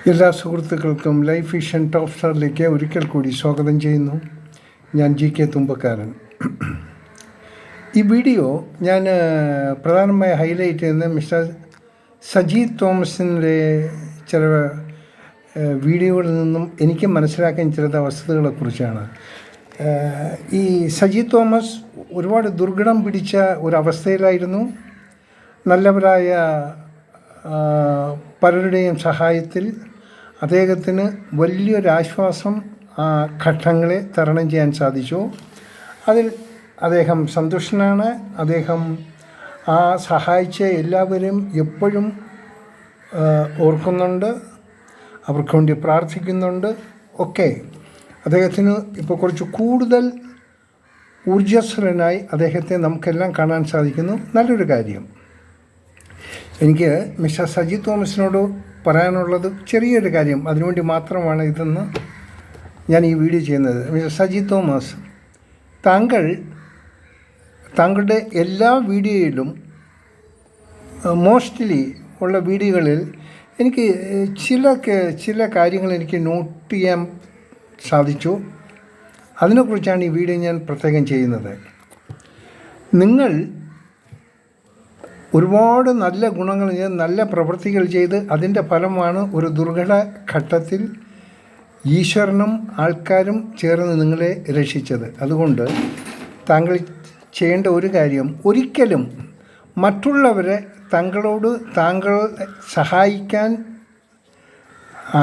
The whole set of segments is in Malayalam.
എല്ലാ സുഹൃത്തുക്കൾക്കും ലൈഫ് വിഷൻ ടോപ്പ് സ്റ്റാറിലേക്ക് ഒരിക്കൽ കൂടി സ്വാഗതം ചെയ്യുന്നു. ഞാൻ GK തുമ്പക്കാരൻ. ഈ വീഡിയോ ഞാൻ പ്രധാനമായി ഹൈലൈറ്റ് ചെയ്യുന്നത് മിസ്റ്റർ സജി തോമസിൻ്റെ ചില വീഡിയോകളിൽ നിന്നും എനിക്ക് മനസ്സിലാക്കാൻ ചില വസ്തുതകളെക്കുറിച്ചാണ്. ഈ സജി തോമസ് ഒരുപാട് ദുർഘടം പിടിച്ച ഒരവസ്ഥയിലായിരുന്നു. നല്ലവരായ പലരുടെയും സഹായത്തിൽ അദ്ദേഹത്തിന് വലിയൊരാശ്വാസം ഘട്ടങ്ങളെ തരണം ചെയ്യാൻ സാധിച്ചു. അതിൽ അദ്ദേഹം സന്തുഷ്ടനാണ്. അദ്ദേഹം സഹായിച്ച എല്ലാവരും എപ്പോഴും ഓർക്കുന്നുണ്ട്, അവർക്ക് വേണ്ടി പ്രാർത്ഥിക്കുന്നുണ്ട് ഒക്കെ. അദ്ദേഹത്തിന് ഇപ്പോൾ കുറച്ച് കൂടുതൽ ഊർജ്ജസ്വലനായി അദ്ദേഹത്തെ നമുക്കെല്ലാം കാണാൻ സാധിക്കുന്നു. നല്ലൊരു കാര്യം. എനിക്ക് മിസ്റ്റർ സജി തോമസിനോട് പറയാനുള്ളത് ചെറിയൊരു കാര്യം, അതിനുവേണ്ടി മാത്രമാണ് ഇതെന്ന് ഞാൻ ഈ വീഡിയോ ചെയ്യുന്നത്. മിസ്റ്റർ സജി തോമസ്, താങ്കളുടെ എല്ലാ വീഡിയോയിലും മോസ്റ്റ്ലി ഉള്ള വീഡിയോകളിൽ എനിക്ക് ചില കാര്യങ്ങൾ എനിക്ക് നോട്ട് ചെയ്യാൻ സാധിച്ചു. അതിനെക്കുറിച്ചാണ് ഈ വീഡിയോ ഞാൻ പ്രത്യേകം ചെയ്യുന്നത്. നിങ്ങൾ ഒരുപാട് നല്ല ഗുണങ്ങൾ ചെയ്ത് നല്ല പ്രവൃത്തികൾ ചെയ്ത് അതിൻ്റെ ഫലമാണ് ഒരു ദുർഘട ഘട്ടത്തിൽ ഈശ്വരനും ആൾക്കാരും ചേർന്ന് നിങ്ങളെ രക്ഷിച്ചത്. അതുകൊണ്ട് താങ്കൾ ചെയ്യേണ്ട ഒരു കാര്യം, ഒരിക്കലും മറ്റുള്ളവരെ താങ്കൾ സഹായിക്കാൻ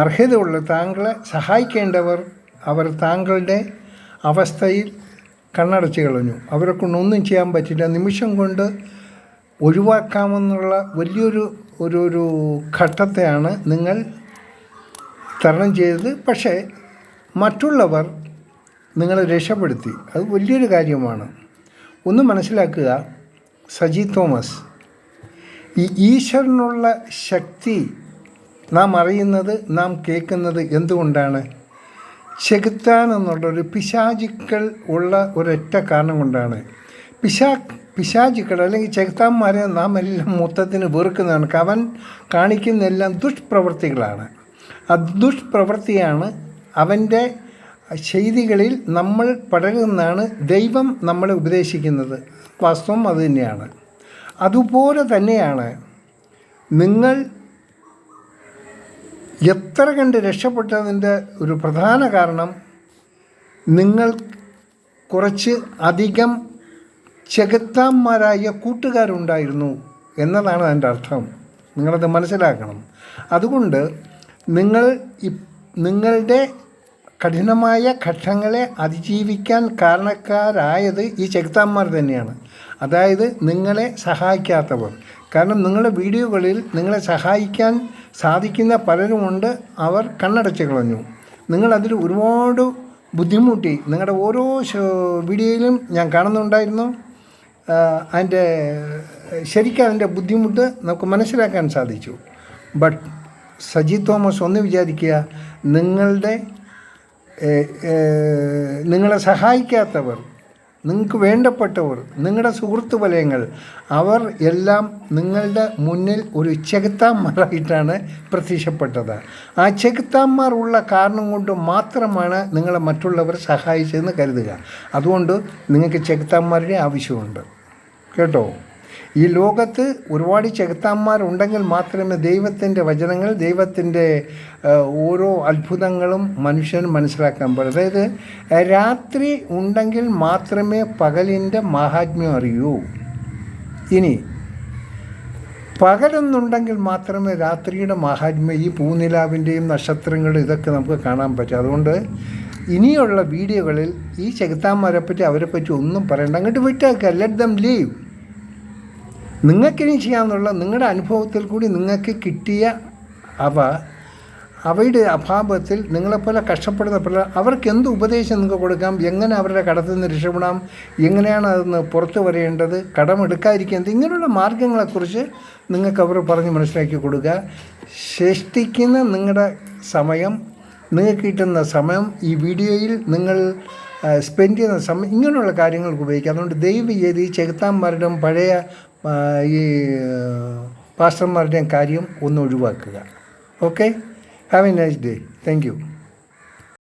അർഹതയുള്ള താങ്കളെ സഹായിക്കേണ്ടവർ അവർ താങ്കളുടെ അവസ്ഥയിൽ കണ്ണടച്ച് കളഞ്ഞു. അവരെ കൊണ്ടൊന്നും ചെയ്യാൻ പറ്റില്ല. നിമിഷം കൊണ്ട് ഒഴിവാക്കാമെന്നുള്ള വലിയൊരു ഘട്ടത്തെയാണ് നിങ്ങൾ തരണം ചെയ്തത്. പക്ഷേ മറ്റുള്ളവർ നിങ്ങളെ രക്ഷപ്പെടുത്തി. അത് വലിയൊരു കാര്യമാണ്. ഒന്ന് മനസ്സിലാക്കുക, സജി തോമസ്, ഈ ഈശ്വരനുള്ള ശക്തി നാം അറിയുന്നത്, നാം കേൾക്കുന്നത് എന്തുകൊണ്ടാണ്? ചെകുത്താൻ എന്നുള്ളൊരു പിശാചുക്കൾ ഉള്ള ഒരൊറ്റ കാരണം കൊണ്ടാണ്. പിശാചുക്കൾ അല്ലെങ്കിൽ ചെകുത്താന്മാരെ നാം എല്ലാം മൊത്തത്തിന് വെറുക്കുന്നതാണ്. അവൻ കാണിക്കുന്നതെല്ലാം ദുഷ്പ്രവൃത്തികളാണ്. ആ ദുഷ്പ്രവൃത്തിയാണ് അവൻ്റെ ചെയ്തികളിൽ നമ്മൾ പടരുന്നതാണ് ദൈവം നമ്മളെ ഉപദേശിക്കുന്നത്. വാസ്തവം അതുതന്നെയാണ്. അതുപോലെ തന്നെയാണ് നിങ്ങൾ എത്ര കണ്ട് രക്ഷപ്പെട്ടതിൻ്റെ ഒരു പ്രധാന കാരണം, നിങ്ങൾ കുറച്ച് അധികം ചെകുത്താന്മാരായ കൂട്ടുകാരുണ്ടായിരുന്നു എന്നതാണ് അതിൻ്റെ അർത്ഥം. നിങ്ങളത് മനസ്സിലാക്കണം. അതുകൊണ്ട് നിങ്ങളുടെ കഠിനമായ ഘട്ടങ്ങളെ അതിജീവിക്കാൻ കാരണക്കാരായത് ഈ ചെകുത്താന്മാർ തന്നെയാണ്. അതായത് നിങ്ങളെ സഹായിക്കാത്തവർ. കാരണം നിങ്ങളുടെ വീഡിയോകളിൽ നിങ്ങളെ സഹായിക്കാൻ സാധിക്കുന്ന പലരുമുണ്ട്, അവർ കണ്ണടച്ച് കളഞ്ഞു. നിങ്ങളതിൽ ഒരുപാട് ബുദ്ധിമുട്ടി. നിങ്ങളുടെ ഓരോ വീഡിയോയിലും ഞാൻ കാണുന്നുണ്ടായിരുന്നു. ശരിക്കും അതിൻ്റെ ബുദ്ധിമുട്ട് നമുക്ക് മനസ്സിലാക്കാൻ സാധിച്ചു. ബട്ട് സജി തോമസ് ഒന്ന് വിചാരിക്കുക, നിങ്ങളെ സഹായിക്കാത്തവർ, നിങ്ങൾക്ക് വേണ്ടപ്പെട്ടവർ, നിങ്ങളുടെ സുഹൃത്ത് വലയങ്ങൾ, അവർ എല്ലാം നിങ്ങളുടെ മുന്നിൽ ഒരു ചെകുത്താന്മാരായിട്ടാണ് പ്രത്യക്ഷപ്പെട്ടത്. ആ ചെകുത്താന്മാർ ഉള്ള കാരണം കൊണ്ട് മാത്രമാണ് നിങ്ങളെ മറ്റുള്ളവർ സഹായിച്ചതെന്ന് കരുതുക. അതുകൊണ്ട് നിങ്ങൾക്ക് ചെകുത്താന്മാരുടെ ആവശ്യമുണ്ട് കേട്ടോ. ഈ ലോകത്ത് ഒരുപാട് ചെകുത്താന്മാരുണ്ടെങ്കിൽ മാത്രമേ ദൈവത്തിൻ്റെ വചനങ്ങൾ, ദൈവത്തിൻ്റെ ഓരോ അത്ഭുതങ്ങളും മനുഷ്യന് മനസ്സിലാക്കാൻ പറ്റൂ. അതായത് രാത്രി ഉണ്ടെങ്കിൽ മാത്രമേ പകലിൻ്റെ മാഹാത്മ്യം അറിയൂ. ഇനി പകലെന്നുണ്ടെങ്കിൽ മാത്രമേ രാത്രിയുടെ മാഹാത്മ്യം, ഈ പൂനിലാവിൻ്റെയും നക്ഷത്രങ്ങളും ഇതൊക്കെ നമുക്ക് കാണാൻ പറ്റും. അതുകൊണ്ട് ഇനിയുള്ള വീഡിയോകളിൽ ഈ ചെകുത്താന്മാരെപ്പറ്റി അവരെപ്പറ്റി ഒന്നും പറയണ്ട, അങ്ങോട്ട് വിട്ടേക്കുക. Let them leave. നിങ്ങൾക്കിനി ചെയ്യാമെന്നുള്ള നിങ്ങളുടെ അനുഭവത്തിൽ കൂടി നിങ്ങൾക്ക് കിട്ടിയ അവയുടെ അഭാവത്തിൽ നിങ്ങളെപ്പോലെ കഷ്ടപ്പെടുന്ന പിള്ളേർ, അവർക്ക് എന്ത് ഉപദേശം നിങ്ങൾക്ക് കൊടുക്കാം, എങ്ങനെ അവരുടെ കടത്തിൽ നിന്ന് രക്ഷപ്പെടാം, എങ്ങനെയാണ് അതിന് പുറത്ത് വരേണ്ടത്, കടമെടുക്കാതിരിക്കുന്നത്, ഇങ്ങനെയുള്ള മാർഗങ്ങളെക്കുറിച്ച് നിങ്ങൾക്ക് അവർ പറഞ്ഞ് മനസ്സിലാക്കി കൊടുക്കുക. ശേഷിക്കുന്ന നിങ്ങളുടെ സമയം, നിങ്ങൾക്ക് കിട്ടുന്ന സമയം, ഈ വീഡിയോയിൽ നിങ്ങൾ സ്പെൻഡ് ചെയ്യുന്ന സമയം ഇങ്ങനെയുള്ള കാര്യങ്ങൾക്ക് ഉപയോഗിക്കുക. അതുകൊണ്ട് ദയവ് ചെയ്ത് ഈ ചെകുത്താന്മാരുടെയും പഴയ ഈ പാസ്റ്റർമാരുടെയും കാര്യം ഒന്ന് ഒഴിവാക്കുക. Okay, have A nice day. Thank you.